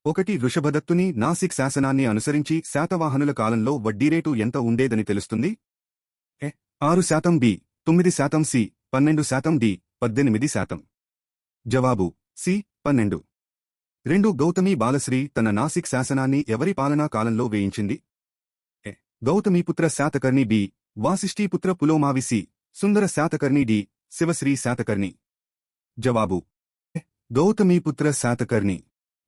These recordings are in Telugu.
ఒకటి వృషభదత్తుని నాసిక్ శాసనాన్ని అనుసరించి శాతవాహనుల కాలంలో వడ్డీరేటు ఎంత ఉండేదని తెలుస్తుంది? 6% బి 9% సి 12% డి 18%. జవాబు సి 12. 2 గౌతమి బాలశ్రీ తన నాసిక్ శాసనాన్ని ఎవరి పాలనా కాలంలో వేయించింది? గౌతమీపుత్ర శాతకర్ణి బి వాసిష్ఠీపుత్ర పులోమావి సి సుందర శాతకర్ణి డి శివశ్రీ శాతకర్ణి. జవాబు గౌతమీపుత్ర శాతకర్ణి.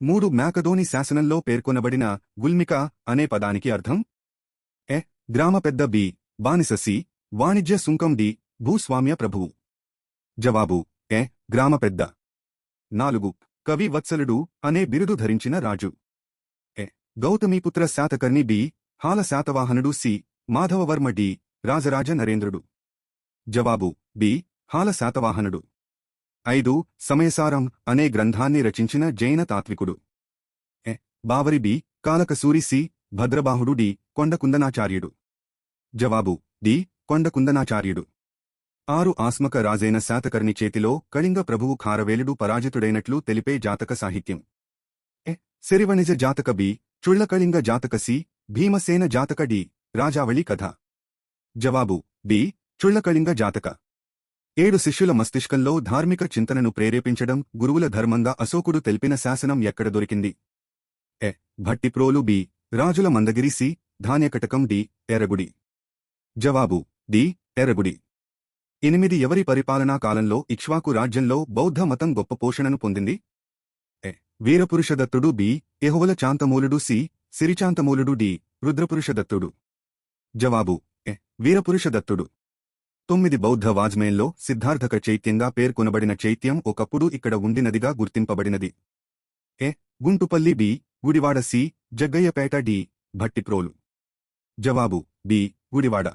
3 మేకదోని శాసనంలో పేర్కొనబడిన గుల్మిక అనే పదానికి అర్థం? గ్రామ పెద్ద బి బానిస సి వాణిజ్య సుంకం డి భూస్వామ్య ప్రభువు. జవాబు గ్రామ పెద్ద. 4 కవి వత్సలుడు అనే బిరుదు ధరించిన రాజు. గౌతమీపుత్ర శాతకర్ణి బి హాల శాతవాహనుడు సి మాధవవర్మ డి రాజరాజ నరేంద్రుడు. జవాబు బి హాల శాతవాహనుడు. 5 సమయసారం అనే గ్రంథాన్ని రచించిన జైన తాత్వికుడు. బావరి బి కాలకసూరి సి భద్రబాహుడు డి కొండకుందనాచార్యుడు. జవాబు డి కొండకుందనాచార్యుడు. 6 ఆస్మక రాజైన శాతకర్ణి చేతిలో కళింగ ప్రభువు ఖారవేలుడు పరాజితుడైనట్లు తెలిపే జాతక సాహిత్యం. సిరివణిజ జాతక బి చుళ్లకళింగ జాతక సి భీమసేన జాతక డి రాజావళి కథ. జవాబు బి చుళ్లకళింగ జాతక. 7 శిష్యుల మస్తిష్కంలో ధార్మిక చింతనను ప్రేరేపించడం గురువుల ధర్మంగా అశోకుడు తెలిపిన శాసనం ఎక్కడ దొరికింది? భట్టిప్రోలు బి రాజుల మందగిరి సి ధాన్యకటకం డి ఎర్రగుడి. జవాబు డి ఎర్రగుడి. 8 ఎవరి పరిపాలనా కాలంలో ఇక్ష్వాకు రాజ్యంలో బౌద్ధ మతం గొప్ప పోషణను పొందింది? వీరపురుషదత్తుడు బి యెహోవల చాంతమూలుడు సి సిరిచాంతమూలుడు డి రుద్రపురుషదత్తుడు. జవాబు వీరపురుషదత్తుడు. 9 బౌద్ధ వాజ్మయంలో సిద్ధార్థక చైత్యంగా పేర్కొనబడిన చైత్యం ఒకప్పుడు ఇక్కడ ఉండినదిగా గుర్తింపబడినది. Guntupalli B Gudivada C Jaggayyapeta D Bhattiprolu. జవాబు బి గుడివాడ.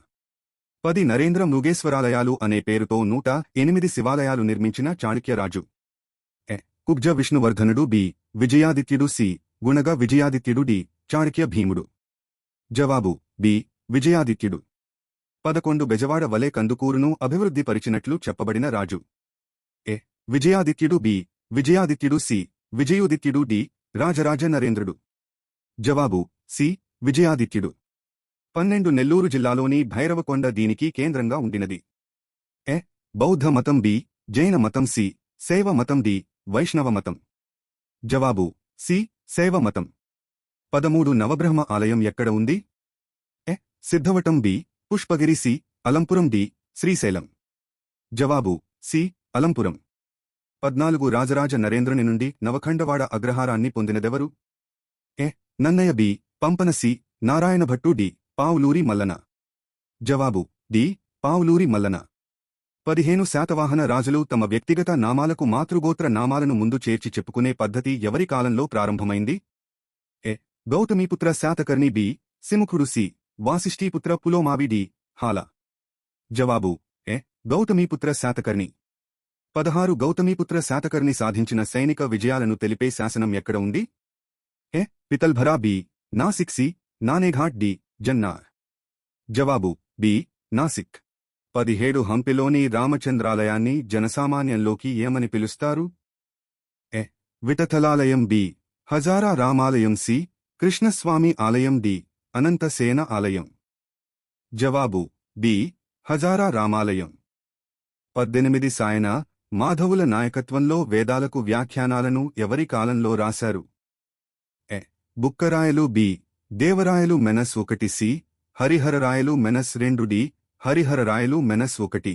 10 నరేంద్ర మృగేశ్వరాలయాలు అనే పేరుతో 108 శివాలయాలు నిర్మించిన చాళుక్యరాజు. కుబ్జ విష్ణువర్ధనుడు బి విజయాదిత్యుడు సి గుణగ విజయాదిత్యుడు డి చాళుక్య భీముడు. జవాబు బి విజయాదిత్యుడు. 11 బెజవాడ వలె కందుకూరును అభివృద్ధిపరిచినట్లు చెప్పబడిన రాజు. విజయాదిత్యుడు బి విజయాదిత్యుడు సి విజయోదిత్యుడు డి రాజరాజ నరేంద్రుడు. జవాబు సి విజయాదిత్యుడు. 12 నెల్లూరు జిల్లాలోని భైరవకొండ దీనికి కేంద్రంగా ఉండినది. బౌద్ధ మతం బి జైన మతం సి శైవ మతం డి వైష్ణవ మతం. జవాబు సి శైవ మతం. 13 నవబ్రహ్మ ఆలయం ఎక్కడ ఉంది? Siddhavatam B Pushpagiri C Alampuram D Srisailam. జవాబు సి అలంపురం. 14 రాజరాజ నరేంద్రుని నుండి నవఖండవాడ అగ్రహారాన్ని పొందినదెవరు? Nannaya B Pampana C Narayanabhattu D Pavuluri Mallana. జవాబు డి పావులూరి మల్లన. 15 శాతవాహన రాజులు తమ వ్యక్తిగత నామాలకు మాతృగోత్ర నామాలను ముందు చేర్చి చెప్పుకునే పద్ధతి ఎవరి కాలంలో ప్రారంభమైంది? గౌతమీపుత్ర శాతకర్ణి బి సిముఖుడు సి వాసిష్ఠీపుత్ర పులోమావి డి హాల. జవాబు గౌతమీపుత్ర శాతకర్ణి. 16 గౌతమీపుత్ర శాతకర్ణి సాధించిన సైనిక విజయాలను తెలిపే శాసనం ఎక్కడ ఉంది? పితల్భరా బి నాసిక్ సి నానేఘాట్ డి జన్నార్. జవాబు బి నాసిక్. 17 హంపిలోని రామచంద్రాలయాన్ని జనసామాన్యంలోకి ఏమని పిలుస్తారు? విఠథలాలయం బి హజారా రామాలయం సి కృష్ణస్వామి ఆలయం డి అనంతసేన ఆలయం. జవాబు బి హజారా రామాలయం. 18 సాయన మాధవుల నాయకత్వంలో వేదాలకు వ్యాఖ్యానాలను ఎవరి కాలంలో రాశారు? Bukkarayalu B Devarayalu -1 C Harihararayalu -2 D Harihararayalu -1.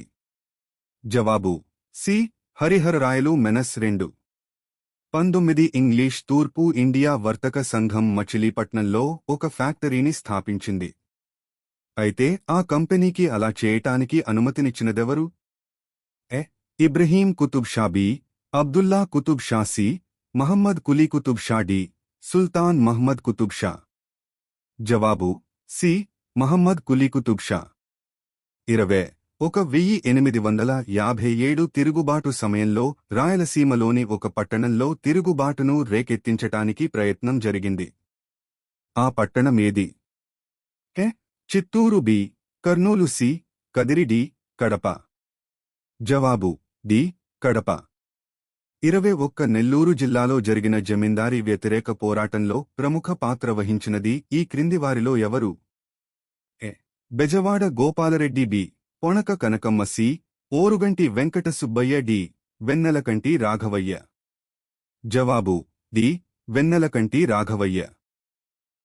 జవాబు సి హరిహరరాయలు -2. 19 ఇంగ్లీష్ తూర్పు ఇండియా వర్తక సంఘం మచిలీపట్నంలో ఒక ఫ్యాక్టరీని స్థాపించింది. అయితే ఆ కంపెనీకి అలా చేయటానికి అనుమతినిచ్చినదెవరు? Ibrahim Qutb Shah B Abdullah Qutb Shah C Muhammad Quli Qutb Shah D Sultan Muhammad Qutb Shah. జవాబు సి మహమ్మద్ కులీ కుతుబ్ షా. 1857 తిరుగుబాటు సమయంలో రాయలసీమలోని ఒక పట్టణంలో తిరుగుబాటును రేకెత్తించటానికి ప్రయత్నం జరిగింది. ఆ పట్టణమేది? Chittoor B Kurnool C Kadiri D Kadapa. జవాబు డి కడప. 21 నెల్లూరు జిల్లాలో జరిగిన జమీందారీ వ్యతిరేక పోరాటంలో ప్రముఖ పాత్ర వహించినది ఈ క్రింది వారిలో ఎవరు? A. Bezawada Gopalareddy, B. Ponaka Kanakamma, C. Oruganti Venkata Subbaiah, D. Vennelakanti Raghavayya. జవాబు డి. వెన్నెలకంటి రాఘవయ్య.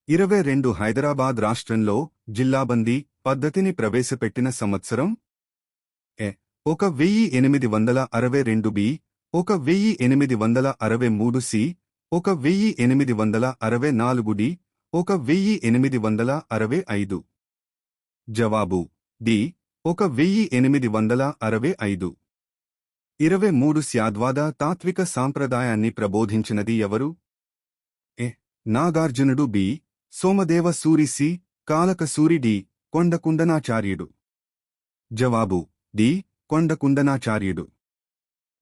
22 హైదరాబాద్ రాష్ట్రంలో జిల్లాబందీ పద్ధతిని ప్రవేశపెట్టిన సంవత్సరం? ఎ. 1862, బి. 1863, సి. 1864, డి. 1865. జవాబు డి. 1865. 23 శాద్వాద తాత్విక సాంప్రదాయాన్ని ప్రబోధించినది ఎవరు? ఎ. నాగార్జునుడు, B. Somadeva Suri, C. Kalakasuri, D. కొండకుండనాచార్యుడు. జవాబు డి. కొండకుండనాచార్యుడు.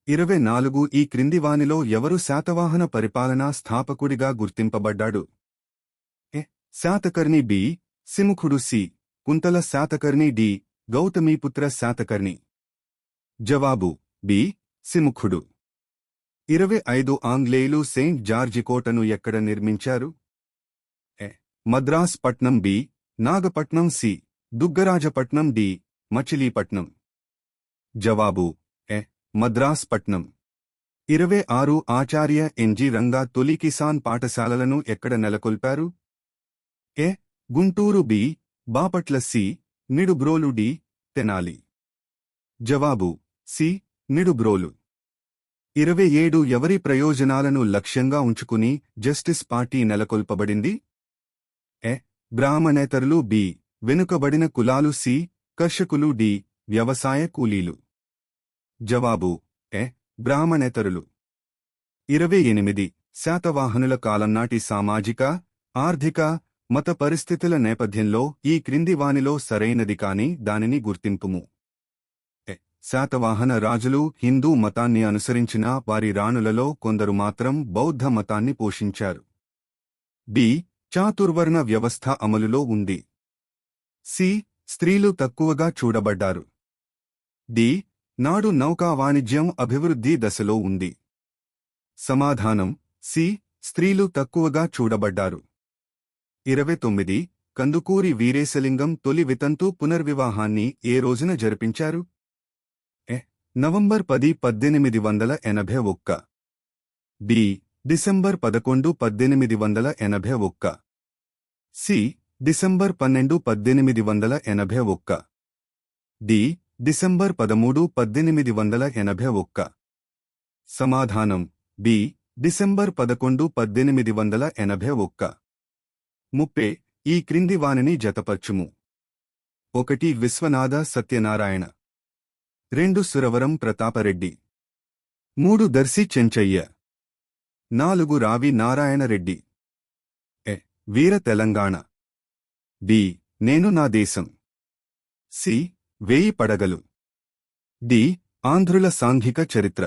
24 ఈ క్రింది వానిలో ఎవరు శాతవాహన పరిపాలనా స్థాపకుడిగా గుర్తింపబడ్డాడు? ఎ. శాతకర్ణి, బి. సిముఖుడు, సి. కుంతల శాతకర్ణి, డి. గౌతమీపుత్ర శాతకర్ణి. జవాబు బి. సిముఖుడు. 25 ఆంగ్లేయులు సెయింట్ జార్జి కోటను ఎక్కడ నిర్మించారు? A. Madras Patnam, B. Nagapattinam, C. Dugarajapatnam, D. Machilipatnam. జవాబు ఎ. మద్రాస్ పట్నం. 26 ఆచార్య ఎన్.జి. రంగా తొలి కిసాన్ పాఠశాలలను ఎక్కడ నెలకొల్పారు? A. Guntur, B. Bapatla, C. Nidubrolu, D. Tenali. జవాబు సి. నిడుబ్రోలు. 27 ఎవరి ప్రయోజనాలను లక్ష్యంగా ఉంచుకుని జస్టిస్ పార్టీ నెలకొల్పబడింది? ఎ. బ్రాహ్మణేతరులు, బి. వెనుకబడిన కులాలు, సి. కర్షకులు, డి. వ్యవసాయ కూలీలు. జవాబు ఎ. బ్రాహ్మణేతరులు. 28 శాతవాహనుల కాలంనాటి సామాజిక, ఆర్థిక, మత పరిస్థితుల నేపథ్యంలో ఈ క్రింది వానిలో సరైనది కాని దానిని గుర్తింపుము. ఎ. శాతవాహన రాజులు హిందూ మతాన్ని అనుసరించిన వారి రాణులలో కొందరు మాత్రం బౌద్ధ మతాన్ని పోషించారు. బి. చాతుర్వర్ణ వ్యవస్థ అమలులో ఉంది. సి. స్త్రీలు తక్కువగా చూడబడ్డారు. డి. నాడు నౌకా వాణిజ్యం అభివృద్ధి దశలో ఉంది. సమాధానం సి. స్త్రీలు తక్కువగా చూడబడ్డారు. 29 కందుకూరి వీరేశలింగం తొలి వితంతు పునర్వివాహాన్ని ఏ రోజున జరిపించారు? A. November 10, 1881, B. December 11, 1881, C. December 12, 1881, D. December 13, 1881. సమాధానం బి. డిసెంబర్ 11, 1881. 30 ఈ క్రింది వానిని జతపర్చుము. 1 విశ్వనాథ సత్యనారాయణ, 2 సురవరం ప్రతాపరెడ్డి, 3 దర్శి చెంచయ్య, 4 రావి నారాయణరెడ్డి. ఎ. వీర తెలంగాణ, బి. నేను నా దేశం, సి. వేయి పడగలు, డి. ఆంధ్రుల సాంఘిక చరిత్ర.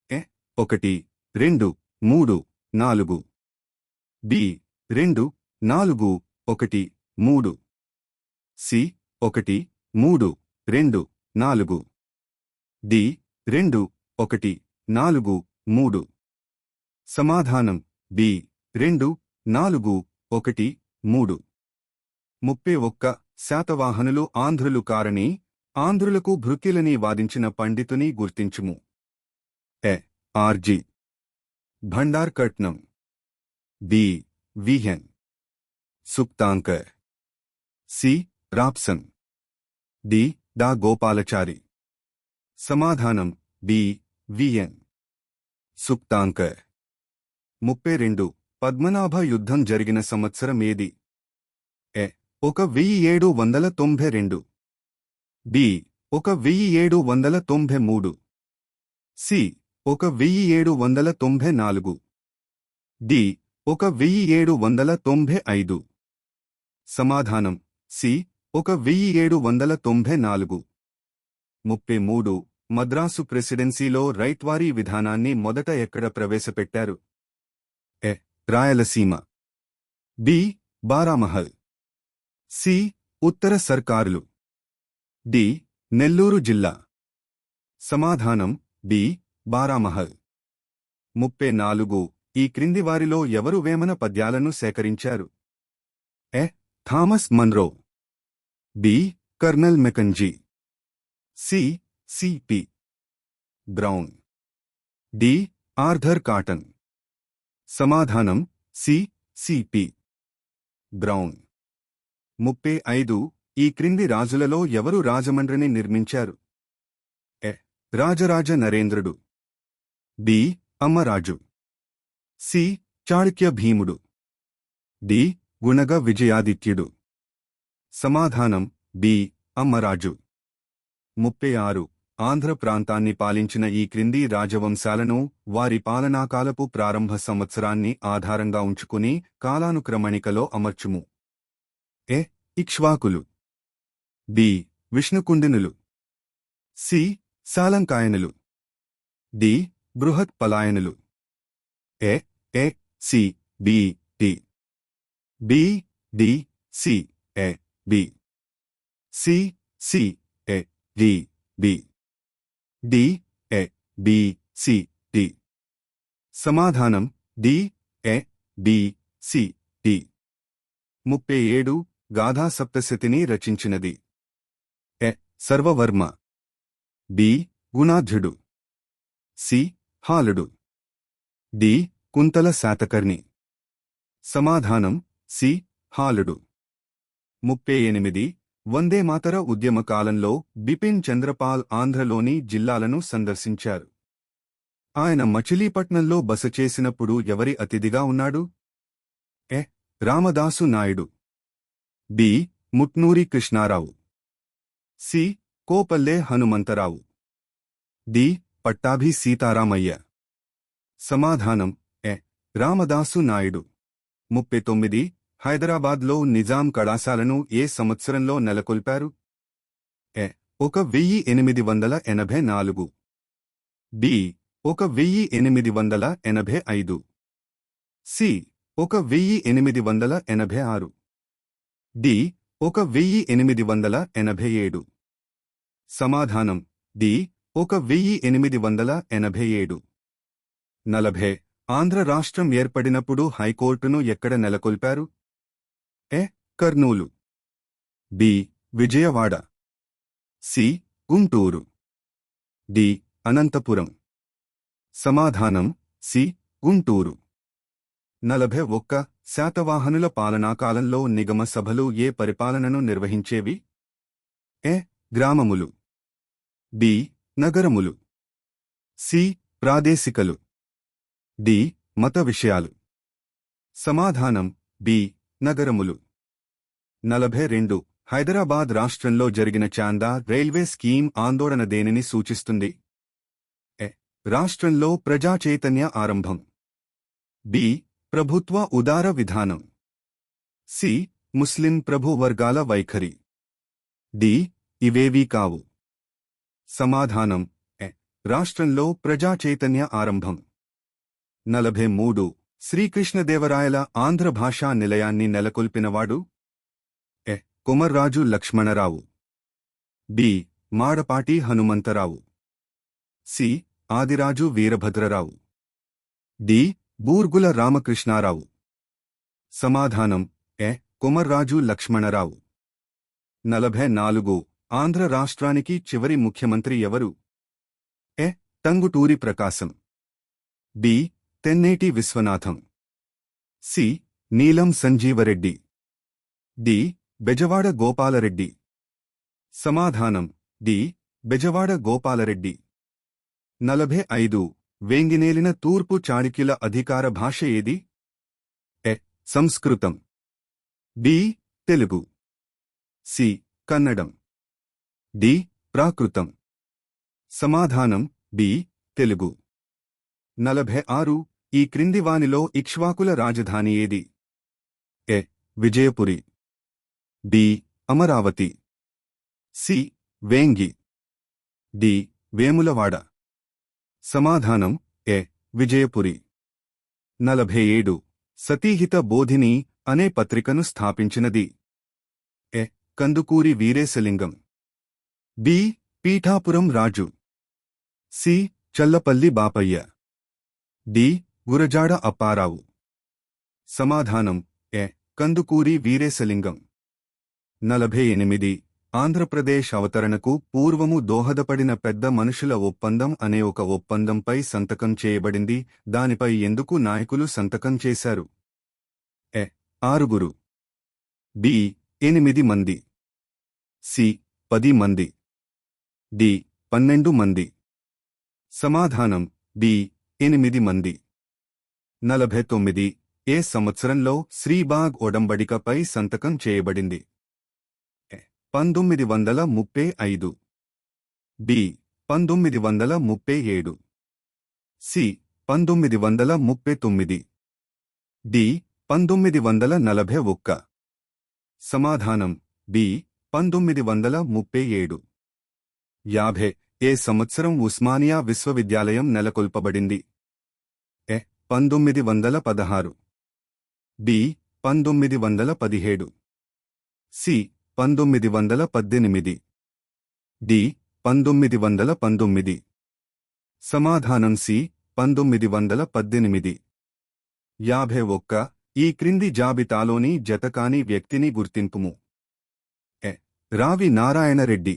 ఎ. 1, 2, 3, 4, బి. 2, 4, 1, 3, సి. 1, 3, 2, 4, డి. 2, 1, 4, 3. సమాధానం బి. 2, 4, 1, 3. 31 శాతవాహనులు ఆంధ్రులు కారని ఆంధ్రులకు భృత్యులని వాదించిన పండితుని గుర్తించుము. ఎ. R G Bhandarkar, B. విహెన్ సుక్తాంకర్, సి. Rapson, D. డా గోపాలచారి. సమాధానం బి. విఎన్ సుక్తాంకర్. 32 పద్మనాభ యుద్ధం జరిగిన సంవత్సరం ఏది? ఎ. 1792, బి. 1793, సి. 1794, డి. 1795. సమాధానం సి. 1794. 33 మద్రాసు ప్రెసిడెన్సీలో రైట్వారీ విధానాన్ని మొదట ఎక్కడ ప్రవేశపెట్టారు? ఎ. రాయలసీమ, బి. బారామహల్, సి. ఉత్తర సర్కారులు, డి. నెల్లూరు జిల్లా. సమాధానం బి. బారామహల్. 34 ఈ క్రింది వారిలో ఎవరు వేమన పద్యాలను సేకరించారు? A. Thomas Munro, B. Colonel Mackenzie, C. C P. Brown, D. Arthur Cotton. సమాధానం సి. సి.పి. బ్రౌన్. 35 ఈ క్రింది రాజులలో ఎవరు రాజమండ్రిని నిర్మించారు? ఎ. రాజరాజ నరేంద్రుడు, బి. అమ్మరాజు, సి. చాళుక్య భీముడు, డి. గుణగ విజయాదిత్యుడు. సమాధానం బి. అమ్మరాజు. 36 ఆంధ్ర ప్రాంతాన్ని పాలించిన ఈ క్రింది రాజవంశాలను వారి పాలనాకాలపు ప్రారంభ సంవత్సరాన్ని ఆధారంగా ఉంచుకుని కాలానుక్రమణికలో అమర్చుము. ఎ. ఇక్ష్వాకులు, బి. విష్ణుకుండినులు, సి. సాలంకాయనులు, డి. బృహత్ పలాయనులు. A. A. C. B. D. B. D. C. A. B. C. C. A. D. B. D. A. B. C. D. సమాధానం D. A. B. C. D. 37 Gatha సప్తశతిని రచించినది? ఎ. సర్వవర్మ, బి. గుణాఢ్యుడు, సి. హాలుడు, డి. కుంతల శాతకర్ణి. సమాధానం సి. హాలుడు. 38 వందేమాతర ఉద్యమ కాలంలో బిపిన్ చంద్రపాల్ ఆంధ్రలోని జిల్లాలను సందర్శించారు. ఆయన మచిలీపట్నంలో బస చేసినప్పుడు ఎవరి అతిథిగా ఉన్నాడు? A. Ramadasu Naidu, B. Mutnuri Krishnarao, C. Kopalle Hanumantharao, D. Pattabhi Sitaramayya. సమాధానం ఎ. రామదాసు నాయుడు. 39 హైదరాబాద్లో నిజాం కళాశాలను ఏ సంవత్సరంలో నెలకొల్పారు? ఎ. 1884, బి. 1885, సి. 1886, డి. 1887. సమాధానం డి. 1887. 40 ఆంధ్ర రాష్ట్రం ఏర్పడినప్పుడు హైకోర్టును ఎక్కడ నెలకొల్పారు? A. Kurnool, B. Vijayawada, C. Guntur, D. Anantapuram. సమాధానం సి. గుంటూరు. 41 శాతవాహనుల పాలనాకాలంలో నిగమ సభలు ఏ పరిపాలనను నిర్వహించేవి? ఎ. గ్రామములు, బి. నగరములు, సి. ప్రాదేశికలు, డి. మత విషయాలు. సమాధానం బి. నగరములు. 42 హైదరాబాద్ రాష్ట్రంలో జరిగిన చాందా రైల్వే స్కీమ్ ఆందోళన దేనిని సూచిస్తుంది? ఎ. రాష్ట్రంలో ప్రజా చైతన్య ఆరంభం, బి. ప్రభుత్వ ఉదార విధానం, సి. ముస్లిం ప్రభు వర్గాల వైఖరి, డి. ఇవేవీ కావు. సమాధానం ఎ. రాష్ట్రంలో ప్రజా చైతన్య ఆరంభం. 43 శ్రీకృష్ణదేవరాయల ఆంధ్ర భాషా నిలయాన్ని నెలకొల్పినవాడు? A. Komarraju Lakshmanarao, B. Madapati Hanumantharao, C. Adiraju Veerabhadrarao, D. Burgula Ramakrishnarao. సమాధానం ఎ. కొమర్రాజు లక్ష్మణరావు. 44 ఆంధ్ర రాష్ట్రానికి చివరి ముఖ్యమంత్రి ఎవరు? ఎ. టంగుటూరి ప్రకాశం, బి. తెన్నేటి విశ్వనాథం, సి. నీలం సంజీవరెడ్డి, డి. బెజవాడ గోపాలరెడ్డి. సమాధానం డి. బెజవాడ గోపాలరెడ్డి. 45 వేంగినేలిన తూర్పు చాళుక్యుల అధికార భాష ఏది? ఎ. సంస్కృతం, బి. తెలుగు, సి. కన్నడం, డి. ప్రాకృతం. సమాధానం బి. తెలుగు. 46 ఈ క్రింది వానిలో ఇక్ష్వాకుల రాజధాని ఏది? A. Vijayapuri, B. Amaravati, C. Vengi, D. Vemulavada. సమాధానం ఎ. విజయపురి. 47 సతీహిత బోధిని అనే పత్రికను స్థాపించినది? A. Kandukuri Veeresalingam, B. Pithapuram Raju, C. Challapalli Bapayya, D Gurajada Apparao. సమాధానం ఎ కందుకూరి వీరేశలింగం. 48 ఆంధ్రప్రదేశ్ అవతరణకు పూర్వము దోహదపడిన పెద్ద మనుషుల ఒప్పందం అనే ఒక ఒప్పందంపై సంతకం చేయబడింది. దానిపై ఎందుకు నాయకులు సంతకం చేశారు? ఎ 6 బి 8 మంది, సి 10 మంది, డి 12 మంది. సమాధానం డి 8 మంది. 49 ఏ సంవత్సరంలో శ్రీబాగ్ ఒడంబడికపై సంతకం చేయబడింది? 1935, బి 1937, సి 1939, డి 1941. సమాధానం బి 1937. 50 ఏ సంవత్సరం ఉస్మానియా విశ్వవిద్యాలయం నెలకొల్పబడింది? ఎ 1916, బి 1917, సి 1918, డి 1919. సమాధానం సి 1918. 51 ఈ క్రింది జాబితాలోని జతకాని వ్యక్తిని గుర్తింపుము. ఎ రావి నారాయణరెడ్డి,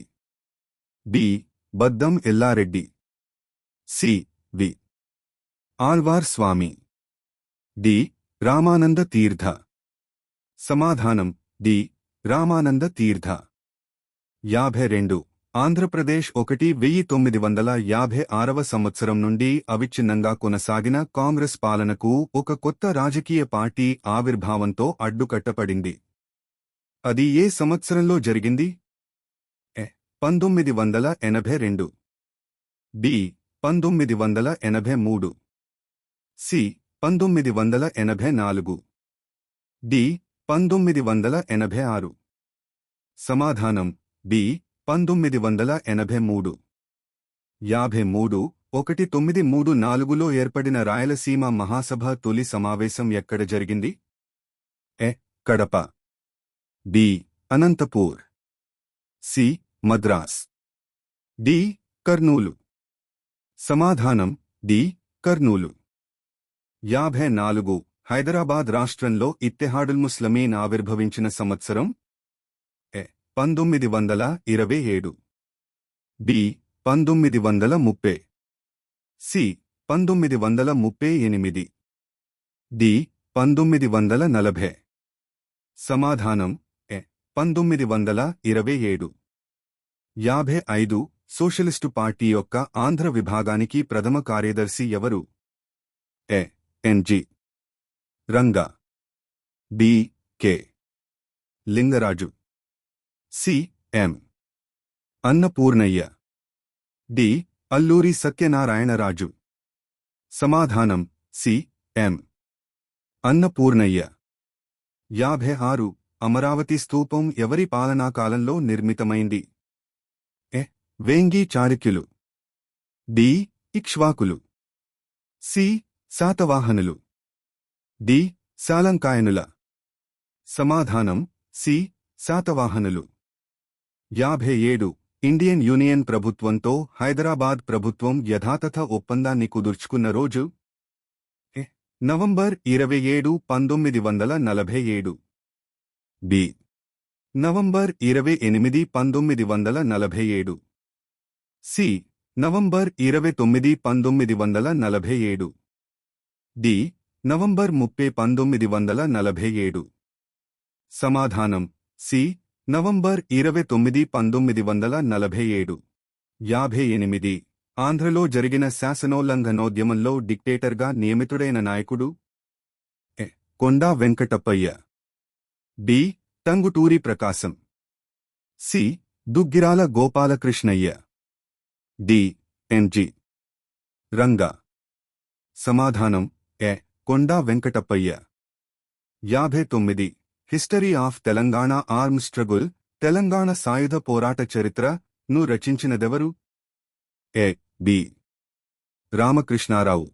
బి బద్దం ఎల్లారెడ్డి, సి వి ఆళ్వార్ స్వామి, డి రామానంద తీర్థ. సమాధానం డి రామానంద తీర్థ. 52 ఆంధ్రప్రదేశ్ 1956 సంవత్సరం నుండి అవిచ్ఛిన్నంగా కొనసాగిన కాంగ్రెస్ పాలనకు ఒక కొత్త రాజకీయ పార్టీ ఆవిర్భావంతో అడ్డుకట్టపడింది. అది ఏ సంవత్సరంలో జరిగింది? ఎ 1982, బి 1983, సి 1984, డి 1986. సమాధానం బి 1983. 53 1934లో ఏర్పడిన రాయలసీమ మహాసభ తొలి సమావేశం ఎక్కడ జరిగింది? A Kadapa, B Anantapur, C Madras, D Kurnool. సమాధానం డి కర్నూలు. 54 హైదరాబాద్ రాష్ట్రంలో ఇత్తెహాదుల్ ముస్లిమీన్ ఆవిర్భవించిన సంవత్సరం? ఎ 1927, బి 1930, సి 1938, డి 1940. సమాధానం ఎ 1927. 55 సోషలిస్టు పార్టీ యొక్క ఆంధ్ర విభాగానికి ప్రథమ కార్యదర్శి ఎవరు? A N G. Ranga, B K Lingaraju, C M Annapurnayya, D Alluri Satyanarayanaraju. సమాధానం సి ఎం అన్నపూర్ణయ్య. 56 అమరావతి స్తూపం ఎవరి పాలనాకాలంలో నిర్మితమైంది? ఎ వేంగి చాళుక్యులు, డి ఇక్ష్వాకులు, సి శాతవాహనులు, డి సాలంకాయనుల. సమాధానం సి శాతవాహనులు. 57 ఇండియన్ యూనియన్ ప్రభుత్వంతో హైదరాబాద్ ప్రభుత్వం యథాతథ ఒప్పందాన్ని కుదుర్చుకున్న రోజు? A November 27, 1947, B November 28, 1947, C November 29, 1947, D November 30, 1947. సమాధానం సి నవంబర్ 29, 1947. 58 ఆంధ్రలో జరిగిన శాసనోల్లంఘనోద్యమంలో డిక్టేటర్గా నియమితుడైన నాయకుడు? A Konda Venkatappayya, B Tanguturi Prakasam, C Duggirala Gopalakrishnayya, D N G. Ranga. సమాధానం A Konda Venkatappayya. 59 history of Telangana arm struggle Telangana సాయుధ పోరాట చరిత్ర ను రచించినదెవరు? A B Ramakrishnarao,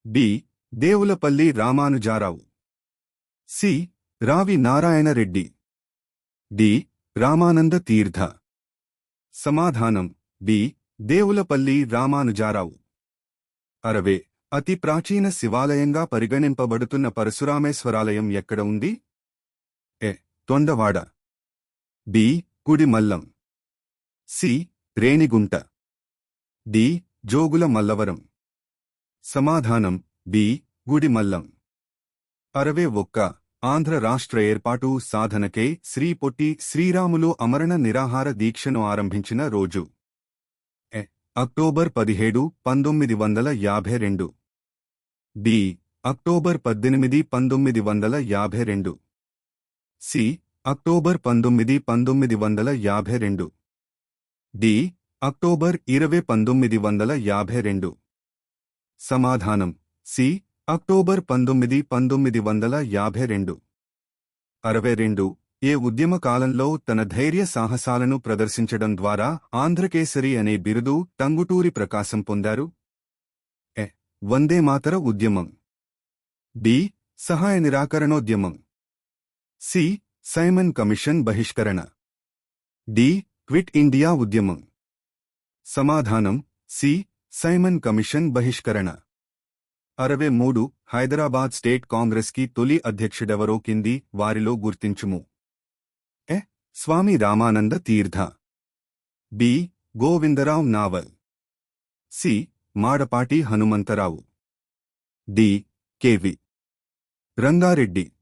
B Devulapalli Ramanujarao, C Ravi Narayanareddy, D Ramananda తీర్థ. సమాధానం బి దేవులపల్లి రామానుజారావు. 60 అతి ప్రాచీన శివాలయంగా పరిగణింపబడుతున్న పరశురామేశ్వరాలయం ఎక్కడ ఉంది? A. Thondavada. B. Gudimallam. C. Renigunta. D. Jogula Mallavaram. సమాధానం బి. గుడిమల్లం. 61. ఆంధ్ర రాష్ట్ర ఏర్పాటు సాధనకై శ్రీ పొట్టి శ్రీరాములు అమరణ నిరాహార దీక్షను ఆరంభించిన రోజు? A. October 17, 1952. D. October 18, 1952. C. October 19, 1952. D. October 20, 1952. సమాధానం సి. అక్టోబర్ 19, 1952. 62. ఏ ఉద్యమ కాలంలో తన ధైర్య సాహసాలను ప్రదర్శించడం ద్వారా ఆంధ్రకేసరి అనే బిరుదు టంగుటూరి ప్రకాశం పొందారు? ఎ. వందేమాతర ఉద్యమం. బి. సహాయ నిరాకరణోద్యమం. సి. సైమన్ కమిషన్ బహిష్కరణ. డి. క్విట్ ఇండియా ఉద్యమం. సమాధానం సి. సైమన్ కమిషన్ బహిష్కరణ. 63. హైదరాబాద్ స్టేట్ కాంగ్రెస్ కి తొలి అధ్యక్షుడెవరో కింది వారిలో గుర్తించుము. ఎ. Swami Ramananda Tirtha. B. Govindrao Naval. C. Madapati Hanumantharao. D. K V. Rangareddy.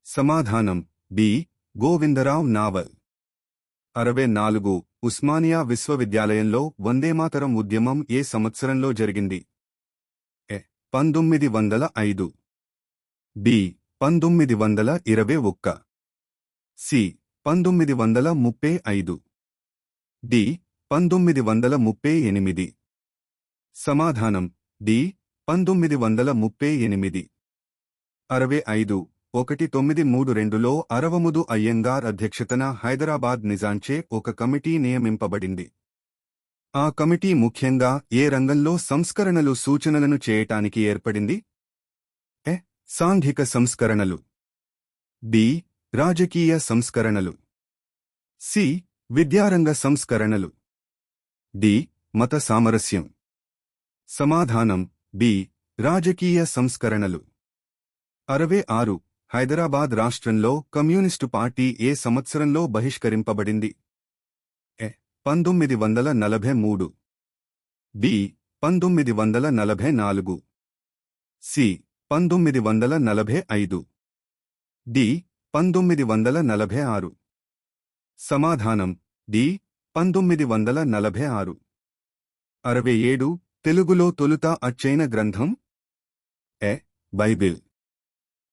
సమాధానం బి. గోవిందరావ్ నావల్. 64. ఉస్మానియా విశ్వవిద్యాలయంలో వందేమాతరం ఉద్యమం ఏ సంవత్సరంలో జరిగింది? ఎ. 1905. బి. 1921. సి. 1935. డి. 1938. సమాధానం డి. 1938. 65. 1932లో అరవముదు అయ్యంగార్ అధ్యక్షతన హైదరాబాద్ నిజాంచే ఒక కమిటీ నియమింపబడింది. ఆ కమిటీ ముఖ్యంగా ఏ రంగంలో సంస్కరణలు సూచనలను చేయటానికి ఏర్పడింది? ఎ. సాంఘిక సంస్కరణలు. బి. రాజకీయ సంస్కరణలు. సి. విద్యారంగ సంస్కరణలు. డి. మత సామరస్యం. సమాధానం బి. రాజకీయ సంస్కరణలు. 66. హైదరాబాద్ రాష్ట్రంలో కమ్యూనిస్టు పార్టీ ఏ సంవత్సరంలో బహిష్కరింపబడింది? ఎ. 1943. బి. 1944. సి. 1945. డి. 1946. సమాధానం డి. 1946. 67. తెలుగులో తొలుత అచ్చైన గ్రంథం? ఎ. బైబిల్.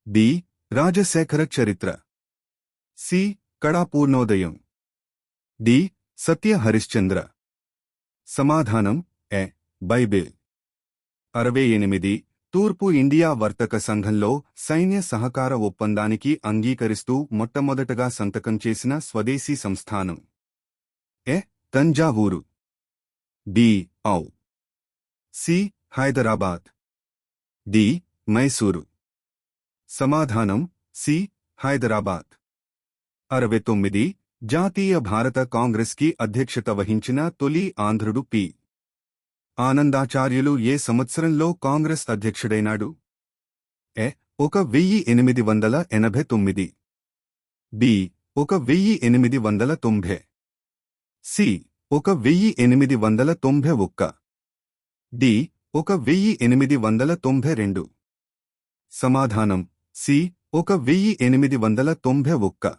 బి. రాజశేఖర చరిత్ర. సి. కళాపూర్ణోదయం. డి. సత్య హరిశ్చంద్ర. సమాధానం ఎ. బైబిల్. 68. తూర్పు ఇండియా వర్తక సంఘంలో సైన్య సహకార ఒప్పందానికి అంగీకరిస్తూ మొట్టమొదటగా సంతకం చేసిన స్వదేశీ సంస్థానం? ఎ. తంజావూరు. బి. ఔ. సి. హైదరాబాద్. డి. మైసూరు. సమాధానం సి. హైదరాబాద్. 69. జాతీయ భారత కాంగ్రెస్ కి అధ్యక్షత వహించిన తొలి ఆంధ్రుడు పి. ఆనందాచార్యులు ఏ సంవత్సరంలో కాంగ్రెస్ అధ్యక్షుడైనాడు? ఎ. 1889. బి. 1890. సి. 1891. డి. 1892. సమాధానం C. 1891.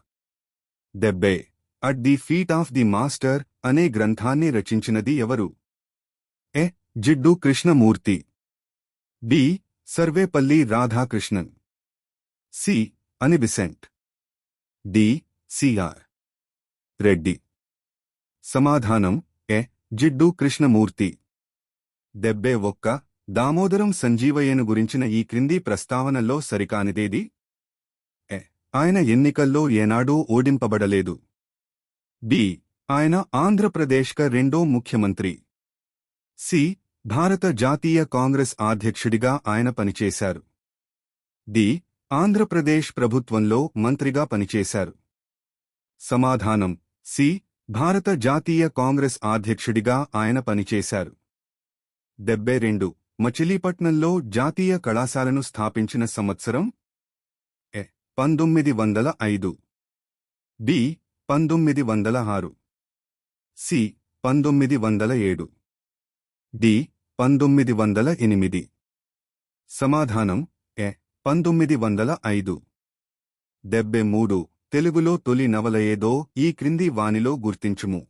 70. At the feet of the master అనే గ్రంథాన్ని రచించినది ఎవరు? A. Jiddu Krishnamurti. B. Sarvepalli Radhakrishnan. C. Annie Besant. D. C R Reddy. సమాధానం ఎ. జిడ్డు కృష్ణమూర్తి. 71. దామోదరం సంజీవయ్యను గురించిన ఈ క్రింది ప్రస్తావనలో సరికానిదేది? ఎ. ఆయన ఎన్నికల్లో ఏనాడూ ఓడింపబడలేదు. బి. ఆయన ఆంధ్రప్రదేశ్క రెండో ముఖ్యమంత్రి. సి. భారత జాతీయ కాంగ్రెస్ అధ్యక్షుడిగా ఆయన పనిచేశారు. డి. ఆంధ్రప్రదేశ్ ప్రభుత్వంలో మంత్రిగా పనిచేశారు. సమాధానం సి. భారత జాతీయ కాంగ్రెస్ అధ్యక్షుడిగా ఆయన పనిచేశారు. 72. మచిలీపట్నంలో జాతీయ కళాశాలను స్థాపించిన సంవత్సరం? ఎ 1905, బి 1906, సి 1907, డి 1908. సమాధానం ఎ 1905. 73. తెలుగులో తొలి నవల ఏదో ఈ క్రింది వానిలో గుర్తించుము.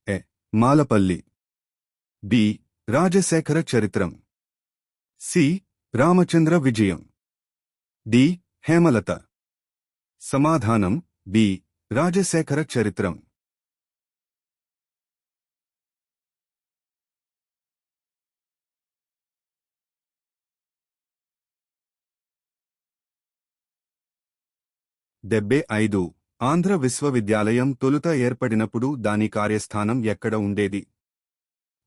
ఎ మాలపల్లి, బి రాజశేఖర చరిత్రం, సి రామచంద్ర విజయం, డి హేమలత. సమాధానం బి రాజశేఖర చరిత్రం. డెబ్బై 5. ఆంధ్ర విశ్వవిద్యాలయం తొలుత ఏర్పడినప్పుడు దాని కార్యస్థానం ఎక్కడ ఉండేది?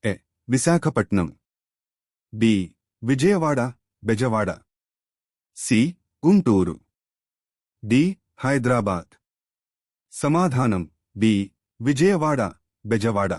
A Visakhapatnam, B Vijayawada Bezawada, C Guntur, D Hyderabad. సమాధానం బి విజయవాడ బెజవాడ.